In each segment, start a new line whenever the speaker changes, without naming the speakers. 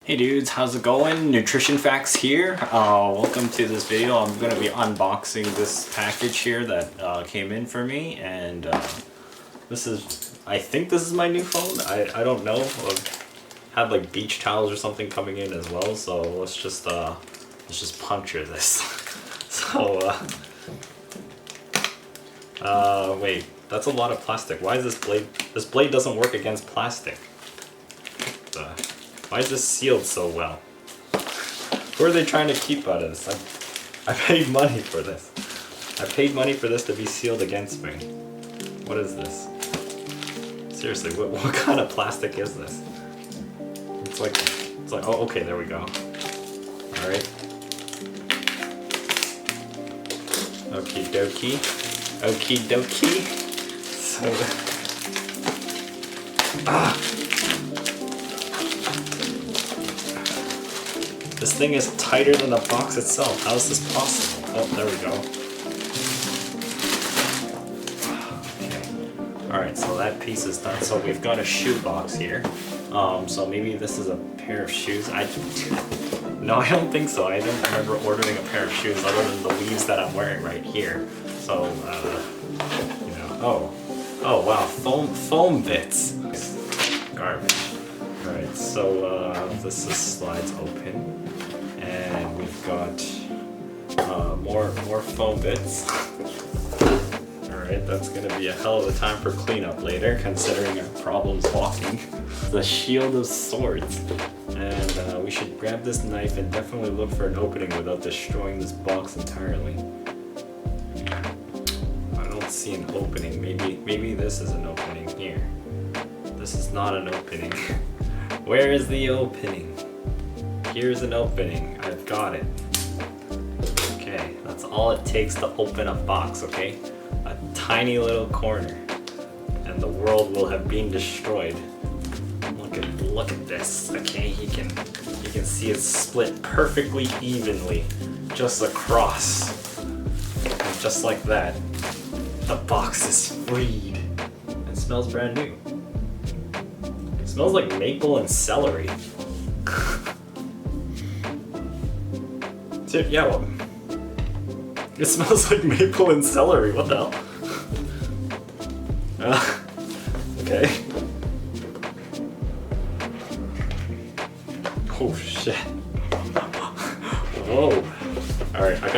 Hey dudes, how's it going? Nutrition Facts here. Welcome to this video. I'm going to be unboxing this package here that came in for me, and I think this is my new phone. I don't know. I've had like beach towels or something coming in as well, so let's just puncture this. Wait, that's a lot of plastic. Why is this blade? This blade doesn't work against plastic. Why is this sealed so well? Who are they trying to keep out of this? I paid money for this. I paid money for this to be sealed against me. What is this? Seriously, what kind of plastic is this? It's like, oh, okay, there we go. All right. Okie dokie. Okie dokie. So, this thing is tighter than the box itself. How is this possible? Oh, there we go. Okay. Alright, so that piece is done. So we've got a shoe box here. So maybe this is a pair of shoes. No, I don't think so. I don't remember ordering a pair of shoes other than the leaves that I'm wearing right here. So, you know. Oh wow, foam bits. Garbage. Alright, so this slides open. And we've got more foam bits. Alright, that's gonna be a hell of a time for cleanup later, considering our problems walking. The Shield of Swords. And we should grab this knife and definitely look for an opening without destroying this box entirely. I don't see an opening. Maybe this is an opening here. This is not an opening. Where is the opening? Here's an opening. I've got it. Okay, that's all it takes to open a box, okay? A tiny little corner. And the world will have been destroyed. Look at this, okay? You can see it split perfectly evenly, just across. And just like that, the box is freed. It smells brand new. It smells like maple and celery. Yeah, well, it smells like maple and celery. What the hell? Okay. Oh shit. Whoa. Alright, I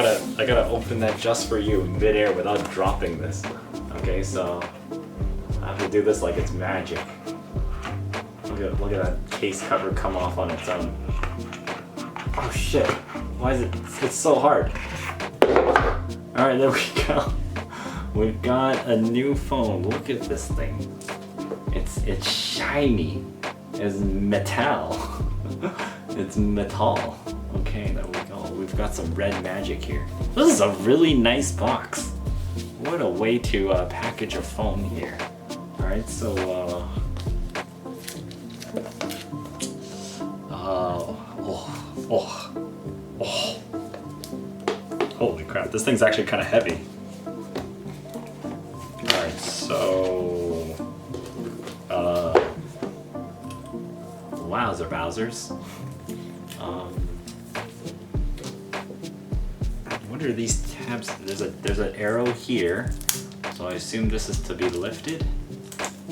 gotta open that just for you in midair without dropping this. Okay, so I have to do this like it's magic. Look at that case cover come off on its own. Oh shit. Why is it's so hard? Alright, there we go. We've got a new phone. Look at this thing. It's shiny. It's metal. It's metal. Okay, there we go. We've got some red magic here. This is a really nice box. What a way to package a phone here. Alright, so holy crap, this thing's actually kind of heavy. Alright, so wowzer bowsers. What are these tabs? There's an arrow here, so I assume this is to be lifted,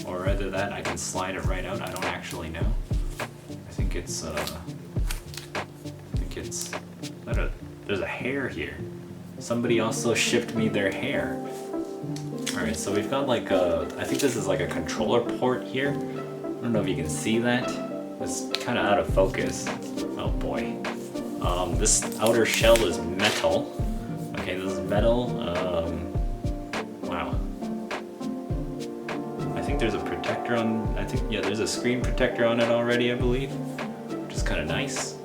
or either that I can slide it right out. I don't actually know. I think it's there's a hair here. Somebody also shipped me their hair. Alright, so we've got like I think this is like a controller port here. I don't know if you can see that. It's kind of out of focus. Oh boy. This outer shell is metal. Okay, this is metal. Wow. I think there's a protector on, yeah, there's a screen protector on it already, I believe. Which is kind of nice.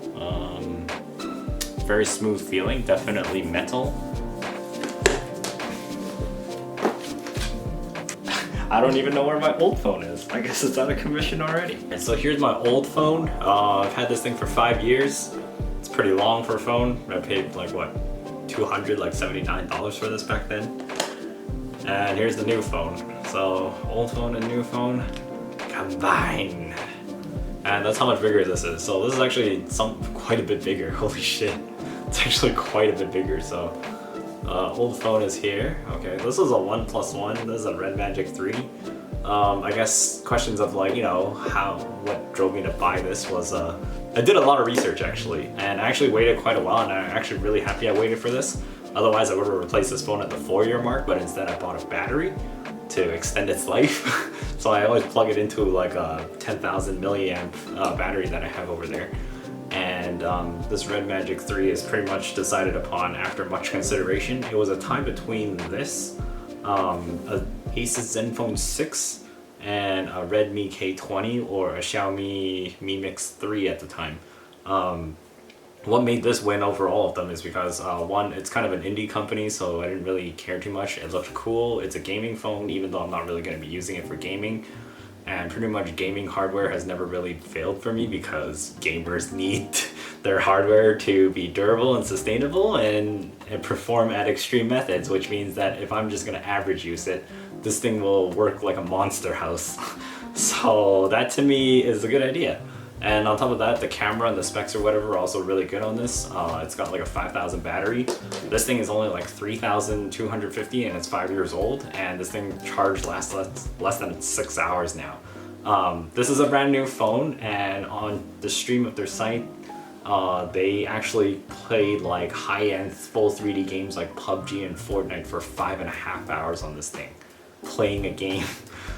Very smooth feeling, definitely metal. I don't even know where my old phone is. I guess it's out of commission already. And so here's my old phone. I've had this thing for 5 years. It's pretty long for a phone. I paid like what, $79 for this back then. And here's the new phone. So old phone and new phone combined. and that's how much bigger this is. So this is actually quite a bit bigger. Holy shit, it's actually quite a bit bigger. So old phone is here. Okay, this is a OnePlus One. This is a Red Magic 3. I guess questions of like, you know, what drove me to buy this was I did a lot of research actually, and I actually waited quite a while, and I'm actually really happy I waited for this. Otherwise I would have replaced this phone at the 4-year mark, but instead I bought a battery to extend its life. So I always plug it into like a 10,000 milliamp battery that I have over there. And this Red Magic 3 is pretty much decided upon after much consideration. It was a tie between this, a ASUS Zenfone6, and a Redmi K20 or a Xiaomi Mi Mix 3 at the time. What made this win over all of them is because one, it's kind of an indie company, so I didn't really care too much. It looked cool. It's a gaming phone, even though I'm not really going to be using it for gaming. And pretty much gaming hardware has never really failed for me because gamers need their hardware to be durable and sustainable and perform at extreme methods, which means that if I'm just going to average use it, this thing will work like a monster house. So that to me is a good idea. And on top of that, the camera and the specs or whatever are also really good on this. It's got like a 5,000 battery. This thing is only like 3,250 and it's 5 years old. And this thing charged lasts less than 6 hours now. This is a brand new phone, and on the stream of their site, they actually played like high-end full 3D games like PUBG and Fortnite for 5.5 hours on this thing, playing a game.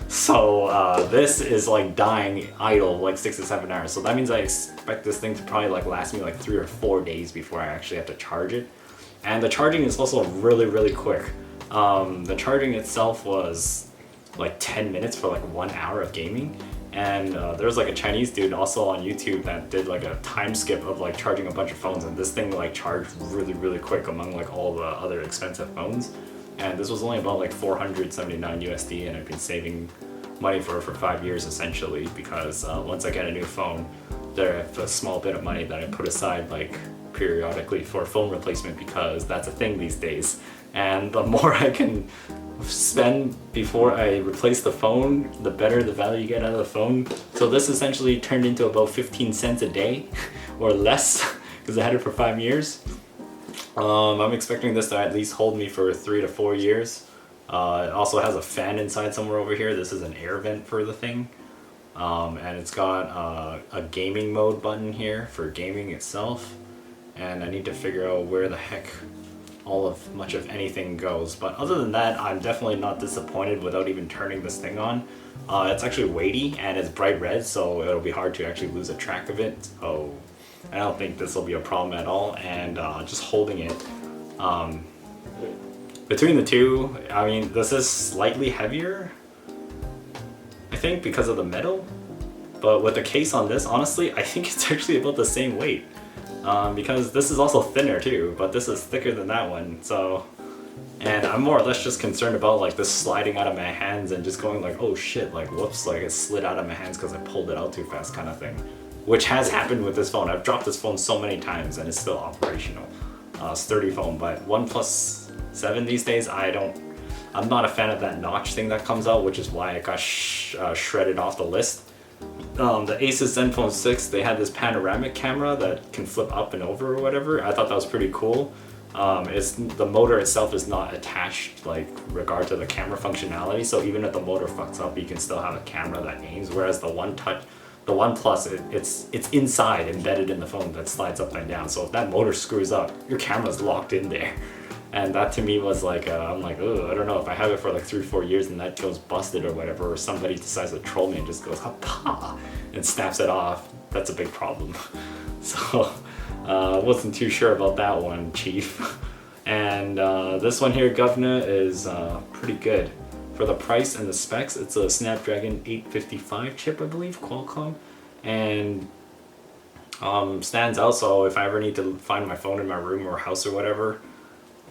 So this is like dying idle like 6 to 7 hours. So that means I expect this thing to probably like last me like 3 or 4 days before I actually have to charge it. And the charging is also really quick. The charging itself was like 10 minutes for like 1 hour of gaming. And there's like a Chinese dude also on YouTube that did like a time skip of like charging a bunch of phones, and this thing like charged really quick among like all the other expensive phones. And this was only about like 479 USD, and I've been saving money for 5 years essentially, because once I get a new phone, there's a small bit of money that I put aside like periodically for phone replacement, because that's a thing these days. And the more I can spend before I replace the phone, the better the value you get out of the phone. So this essentially turned into about 15 cents a day or less, because I had it for 5 years. I'm expecting this to at least hold me for 3 to 4 years. It also has a fan inside somewhere over here. This is an air vent for the thing. And it's got a gaming mode button here for gaming itself. And I need to figure out where the heck much of anything goes. But other than that, I'm definitely not disappointed without even turning this thing on. It's actually weighty and it's bright red, so it'll be hard to actually lose a track of it. So I don't think this will be a problem at all. And just holding it, between the two, I mean, this is slightly heavier, I think, because of the metal. But with the case on this, honestly, I think it's actually about the same weight. Because this is also thinner too, but this is thicker than that one. So, and I'm more or less just concerned about like this sliding out of my hands and just going like, oh shit, like whoops, like it slid out of my hands because I pulled it out too fast kind of thing. Which has happened with this phone. I've dropped this phone so many times and it's still operational. Sturdy phone, but OnePlus 7 these days, I'm not a fan of that notch thing that comes out, which is why it got shredded off the list. The Asus Zenfone6, they had this panoramic camera that can flip up and over or whatever. I thought that was pretty cool. The motor itself is not attached like regard to the camera functionality, so even if the motor fucks up, you can still have a camera that aims, whereas the OnePlus, it's inside, embedded in the phone, that slides up and down. So if that motor screws up, your camera's locked in there. And that to me was like, I'm like, oh, I don't know, if I have it for like 3 or 4 years and that goes busted or whatever, or somebody decides to troll me and just goes, ha, and snaps it off, that's a big problem. So, wasn't too sure about that one, Chief. And this one here, Governor, is pretty good. For the price and the specs, it's a Snapdragon 855 chip, I believe, Qualcomm. And stands out, so if I ever need to find my phone in my room or house or whatever,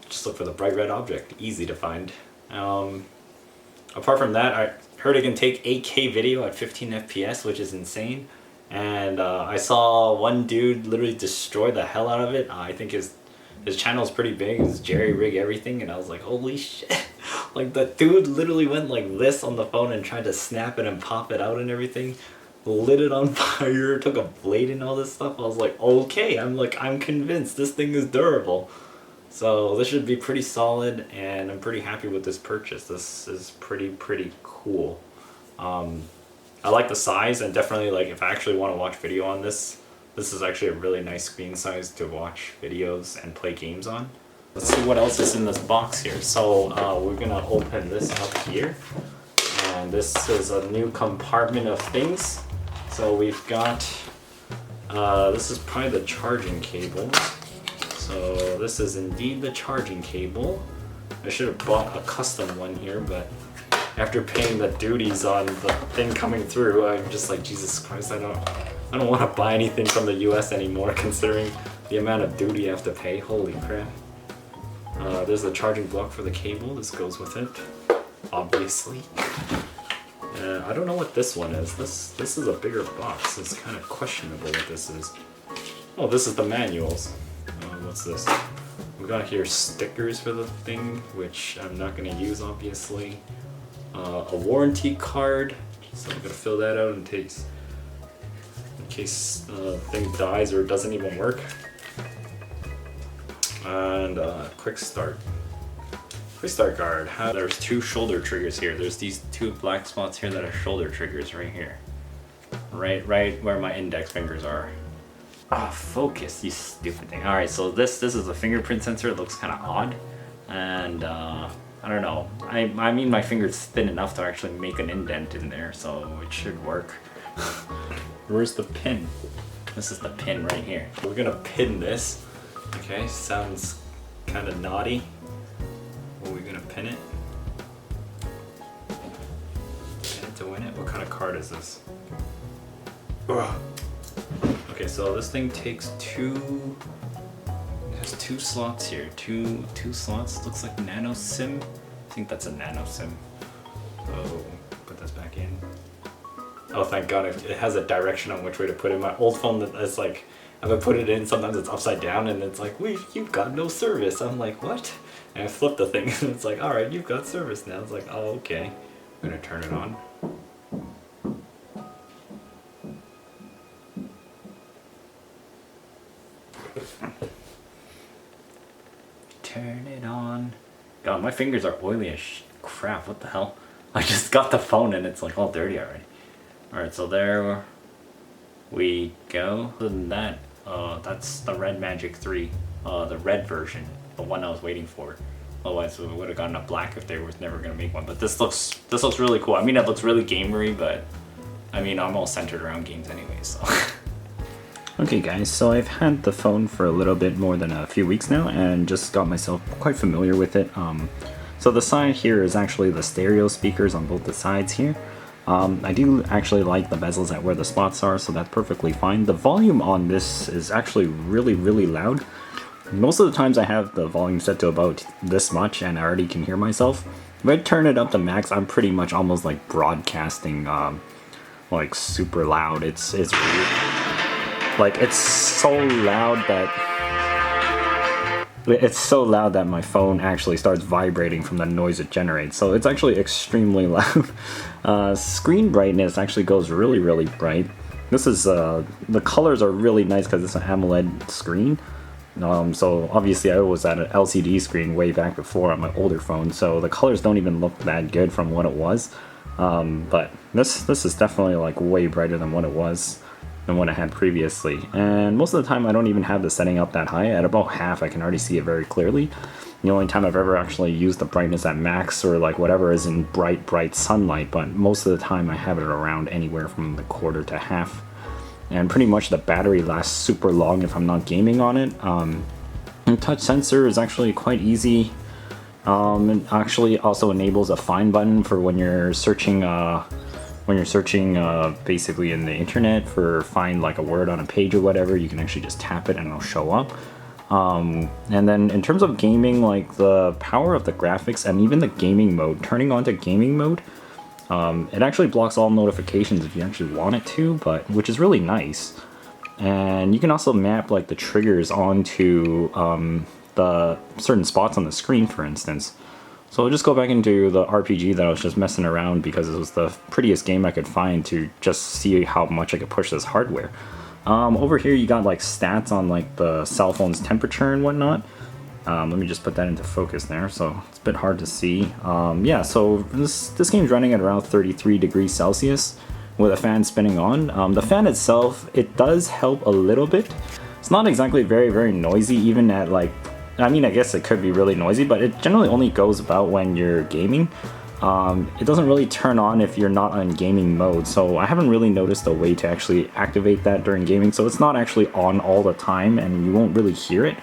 just look for the bright red object, easy to find. Apart from that, I heard it can take 8K video at 15 FPS, which is insane. And I saw one dude literally destroy the hell out of it. I think his channel is pretty big, it's Jerry Rig everything, and I was like, holy shit. Like, the dude literally went like this on the phone and tried to snap it and pop it out and everything. lit it on fire, took a blade and all this stuff. I was like, okay, I'm convinced this thing is durable. So this should be pretty solid, and I'm pretty happy with this purchase. This is pretty cool. I like the size, and definitely like if I actually want to watch video on this, this is actually a really nice screen size to watch videos and play games on. Let's see what else is in this box here. So we're gonna open this up here, and this is a new compartment of things. So we've got, this is probably the charging cable. So this is indeed the charging cable. I should have bought a custom one here, but after paying the duties on the thing coming through, I'm just like, Jesus Christ, I don't want to buy anything from the US anymore, considering the amount of duty I have to pay. Holy crap. There's a charging block for the cable. This goes with it, obviously. I don't know what this one is. This is a bigger box. It's kind of questionable what this is. Oh, this is the manuals. What's this? We got here stickers for the thing, which I'm not going to use, obviously. A warranty card, so I'm going to fill that out in case the thing dies or doesn't even work. And quick start guard. There's two shoulder triggers here. There's these two black spots here that are shoulder triggers right here. Right where my index fingers are. Ah, focus, you stupid thing. Alright, so this is a fingerprint sensor. It looks kind of odd. And I don't know. I mean, my finger's thin enough to actually make an indent in there, so it should work. Where's the pin? This is the pin right here. We're gonna pin this. Okay, sounds kind of naughty. Are we gonna pin it? Pin it to win it? What kind of card is this? Ugh. Okay, so this thing takes two. It has two slots here. Two slots. Looks like nano SIM. I think that's a nano SIM. So put this back in. Oh, thank God! It has a direction on which way to put it. My old phone, that's like, if I put it in, sometimes it's upside down, and it's like, wait, you've got no service. I'm like, what? And I flip the thing, and it's like, all right, you've got service now. It's like, oh, okay. I'm gonna turn it on. Turn it on. God, my fingers are oily as crap. What the hell? I just got the phone and it's like all dirty already. Alright, so there we go. Other than that, that's the Red Magic 3, the red version, the one I was waiting for. Otherwise, we would have gotten a black if they were never gonna make one. But this looks really cool. I mean, it looks really gamery, but I mean, I'm all centered around games anyway, so. Okay guys, so I've had the phone for a little bit more than a few weeks now and just got myself quite familiar with it. So the side here is actually the stereo speakers on both the sides here. I do actually like the bezels at where the spots are, so that's perfectly fine. The volume on this is actually really loud. Most of the times I have the volume set to about this much and I already can hear myself. If I turn it up to max, I'm pretty much almost like broadcasting like super loud. It's like it's so loud that my phone actually starts vibrating from the noise it generates. So it's actually extremely loud. Screen brightness actually goes really bright. This is the colors are really nice because it's an AMOLED screen. So obviously I was at an LCD screen way back before on my older phone, so the colors don't even look that good from what it was. But this is definitely like way brighter than what it was. Than what I had previously, and most of the time I don't even have the setting up that high. At about half I can already see it very clearly. The only time I've ever actually used the brightness at max or like whatever is in bright sunlight, but most of the time I have it around anywhere from the quarter to half, and pretty much the battery lasts super long if I'm not gaming on it. And touch sensor is actually quite easy. It actually also enables a find button for when you're searching basically in the internet for find like a word on a page or whatever. You can actually just tap it and it'll show up. And then in terms of gaming, like the power of the graphics and even the gaming mode, turning on to gaming mode, it actually blocks all notifications if you actually want it to, but which is really nice. And you can also map like the triggers onto the certain spots on the screen, for instance. So I'll just go back into the RPG that I was just messing around because it was the prettiest game I could find to just see how much I could push this hardware. Over here you got like stats on like the cell phone's temperature and whatnot. Let me just put that into focus there, so it's a bit hard to see. Yeah, so this game's running at around 33 degrees Celsius with a fan spinning on. The fan itself, it does help a little bit. It's not exactly very noisy, even at like, I mean, I guess it could be really noisy, but it generally only goes about when you're gaming. It doesn't really turn on if you're not on gaming mode, so I haven't really noticed a way to actually activate that during gaming, so it's not actually on all the time and you won't really hear it.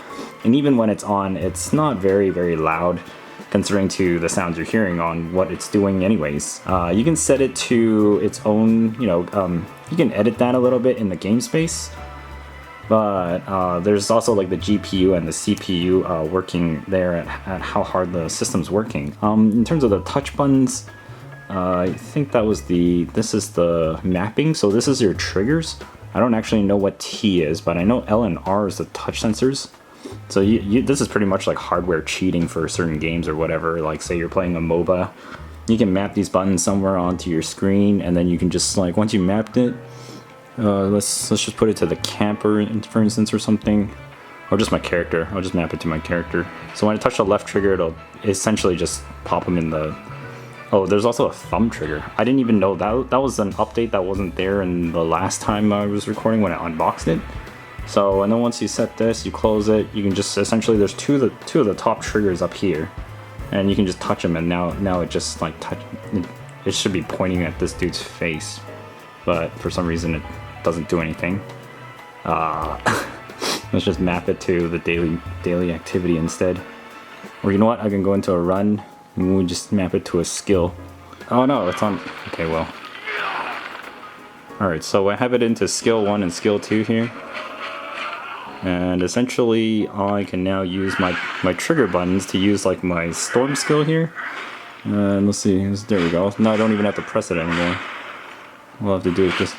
And even when it's on, it's not very loud considering to the sounds you're hearing on what it's doing anyways. You can set it to its own, you can edit that a little bit in the game space. But there's also like the GPU and the CPU working there at how hard the system's working. In terms of the touch buttons, I think this is the mapping, so this is your triggers. I don't actually know what T is, but I know L and R is the touch sensors. So this is pretty much like hardware cheating for certain games or whatever. Like say you're playing a MOBA, you can map these buttons somewhere onto your screen, and then you can just like, once you mapped it, let's just put it to the camper, for instance, or something, or just my character. I'll just map it to my character. So when I touch the left trigger, it'll essentially just pop them in the... Oh, there's also a thumb trigger. I didn't even know that was an update that wasn't there in the last time I was recording when I unboxed it. So, and then once you set this, you close it, you can just essentially, there's two of the top triggers up here, and you can just touch them, and now it just like it should be pointing at this dude's face, but for some reason it doesn't do anything. Let's just map it to the daily activity instead. Or you know what, I can go into a run and we just map it to a skill. Oh no, it's on, okay, well. Alright, so I have it into skill 1 and skill 2 here. And essentially I can now use my trigger buttons to use like my storm skill here. And let's see, there we go. Now I don't even have to press it anymore. All I have to do is just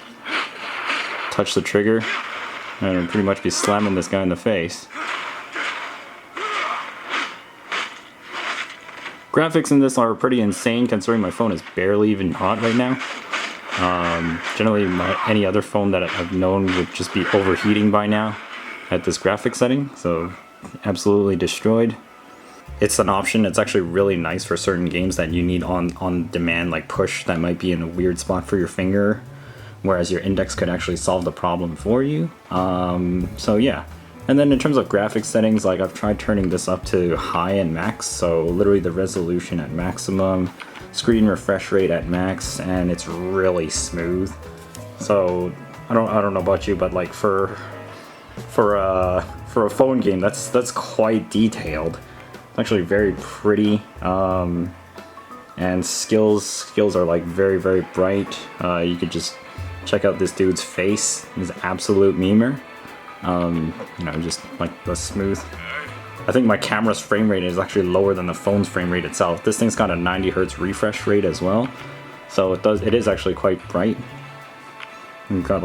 touch the trigger and I'll pretty much be slamming this guy in the face. Graphics in this are pretty insane considering my phone is barely even hot right now. Generally any other phone that I've known would just be overheating by now at this graphic setting, so absolutely destroyed. It's an option. It's actually really nice for certain games that you need on demand, like push, that might be in a weird spot for your finger, whereas your index could actually solve the problem for you. So yeah. And then in terms of graphics settings, like I've tried turning this up to high and max, so literally the resolution at maximum, screen refresh rate at max, and it's really smooth. So I don't know about you, but like for a phone game, that's quite detailed. It's actually very pretty, and skills are like very bright. You could just check out this dude's face. He's an absolute memer. Just like the smooth. I think my camera's frame rate is actually lower than the phone's frame rate itself. This thing's got a 90 Hz refresh rate as well, so it is actually quite bright. We've got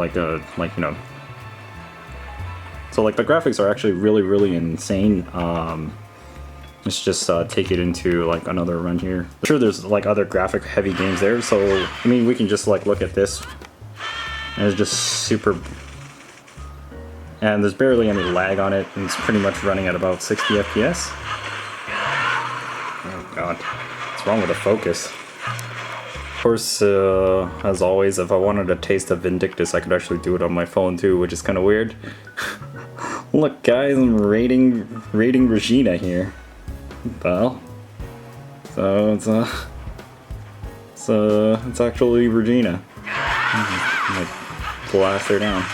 so like the graphics are actually really insane. Let's just take it into like another run here. I'm sure there's like other graphic heavy games there, so I mean we can just like look at this, and it's just super, and there's barely any lag on it, and it's pretty much running at about 60 FPS. Oh god, what's wrong with the focus? Of course, as always, if I wanted a taste of Vindictus, I could actually do it on my phone too, which is kind of weird. Look guys, I'm rating Regina here. Well, so it's actually Regina. Like blast her down.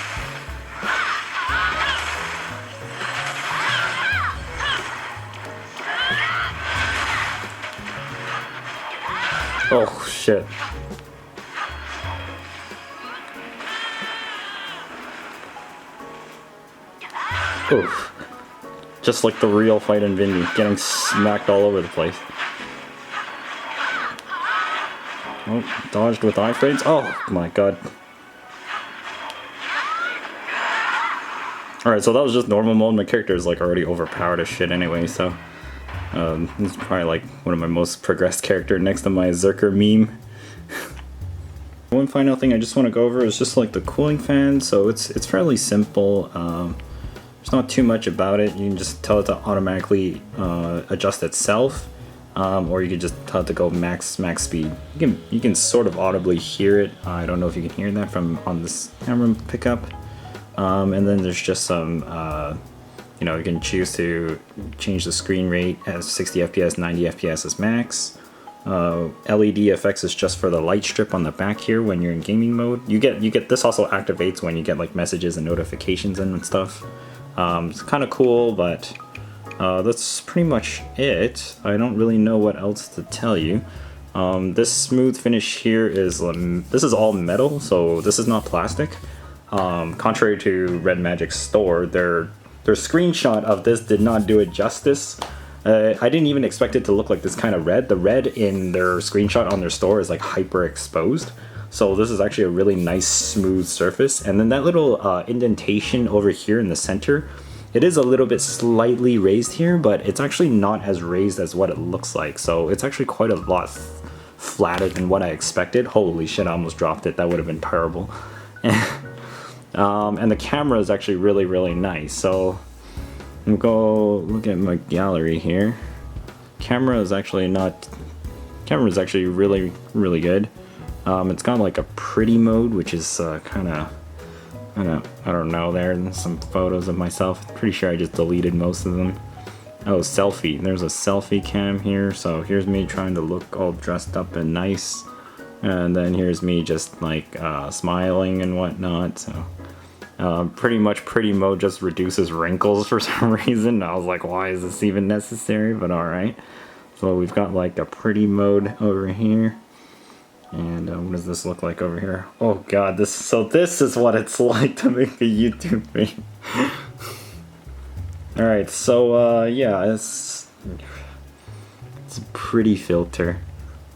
Oh shit. Oof. Just like the real fight in Vindy, getting smacked all over the place. Oh, dodged with iframes. Oh my god. Alright, so that was just normal mode. My character is like already overpowered as shit anyway, so This is probably like one of my most progressed character next to my Zerker meme. One final thing I just want to go over is just like the cooling fan. So it's fairly simple. There's not too much about it. You can just tell it to automatically adjust itself, or you can just tell it to go max speed. You can sort of audibly hear it. I don't know if you can hear that from on this camera pickup. And then there's just some, you know, you can choose to change the screen rate as 60 FPS, 90 FPS as max. LED effects is just for the light strip on the back here when you're in gaming mode. You get this also activates when you get like messages and notifications and stuff. It's kind of cool, but that's pretty much it. I don't really know what else to tell you. This smooth finish here is this is all metal, so this is not plastic. Contrary to Red Magic's store, their screenshot of this did not do it justice. I didn't even expect it to look like this kind of red. The red in their screenshot on their store is like hyper exposed. So this is actually a really nice smooth surface. And then that little indentation over here in the center, it is a little bit slightly raised here, but it's actually not as raised as what it looks like. So it's actually quite a lot flatter than what I expected. Holy shit, I almost dropped it. That would have been terrible. And the camera is actually really nice. So I'll go look at my gallery here. Camera is actually really good. It's got like a pretty mode, which is kind of, I don't know, there's some photos of myself. Pretty sure I just deleted most of them. Oh, selfie. There's a selfie cam here. So here's me trying to look all dressed up and nice. And then here's me just like smiling and whatnot. So pretty much pretty mode just reduces wrinkles for some reason. I was like, why is this even necessary? But alright. So we've got like a pretty mode over here. And what does this look like over here? Oh god, this is what it's like to make a YouTube video. Alright, so yeah, it's a pretty filter.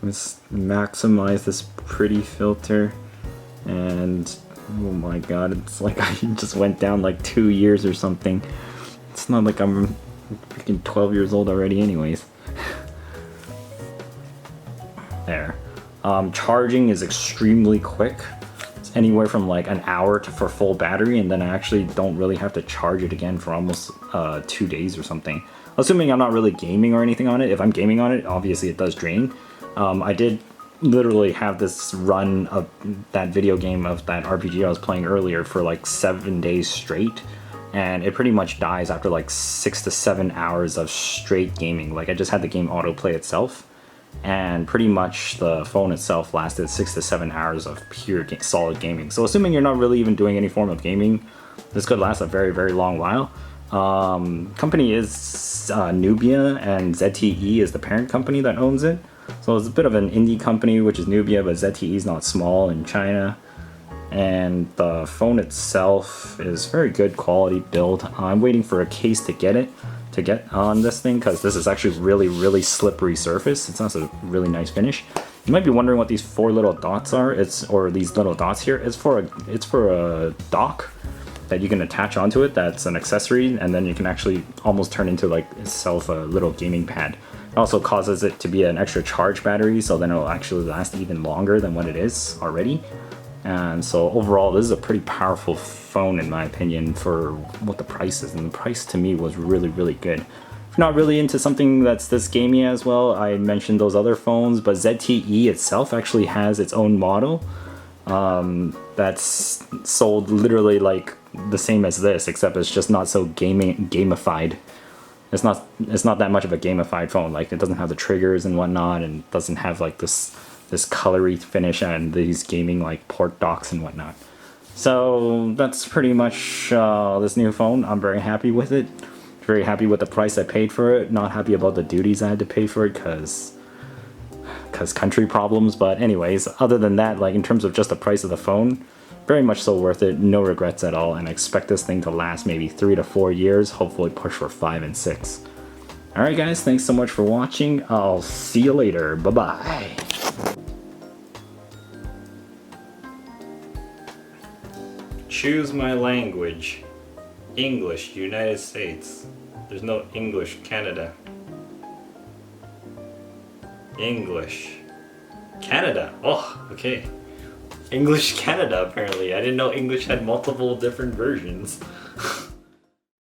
Let's maximize this pretty filter. And oh my god, it's like I just went down like 2 years or something. It's not like I'm freaking 12 years old already anyways. There. Charging is extremely quick. It's anywhere from like an hour for full battery, and then I actually don't really have to charge it again for almost 2 days or something. Assuming I'm not really gaming or anything on it. If I'm gaming on it, obviously it does drain. I did literally have this run of that video game of that RPG I was playing earlier for like 7 days straight, and it pretty much dies after like 6 to 7 hours of straight gaming. Like I just had the game autoplay itself, and pretty much the phone itself lasted 6 to 7 hours of pure solid gaming. So assuming you're not really even doing any form of gaming, this could last a very long while. Company is Nubia, and ZTE is the parent company that owns it. So it's a bit of an indie company, which is Nubia, but ZTE is not small in China. And the phone itself is very good quality build. I'm waiting for a case to get on this thing, because this is actually really slippery surface. It's also a really nice finish. You might be wondering what these 4 little dots are. Or these little dots here. It's for a dock that you can attach onto it. That's an accessory, and then you can actually almost turn into like itself a little gaming pad. It also causes it to be an extra charge battery, so then it'll actually last even longer than what it is already. And so overall, this is a pretty powerful phone in my opinion for what the price is, and the price to me was really good. If you're not really into something that's this gamey as well, I mentioned those other phones, but ZTE itself actually has its own model that's sold literally like the same as this, except it's just not so gamified. It's not that much of a gamified phone. Like it doesn't have the triggers and whatnot, and doesn't have like this colory finish and these gaming like port docks and whatnot. So that's pretty much this new phone. I'm very happy with it. Very happy with the price I paid for it. Not happy about the duties I had to pay for it because country problems. But anyways, other than that, like in terms of just the price of the phone, very much so worth it. No regrets at all, and I expect this thing to last maybe 3 to 4 years. Hopefully push for 5 and 6. Alright guys, thanks so much for watching. I'll see you later. Bye bye. Choose my language. English, United States. There's no English, Canada. English. Canada. Oh, okay. English Canada, apparently. I didn't know English had multiple different versions.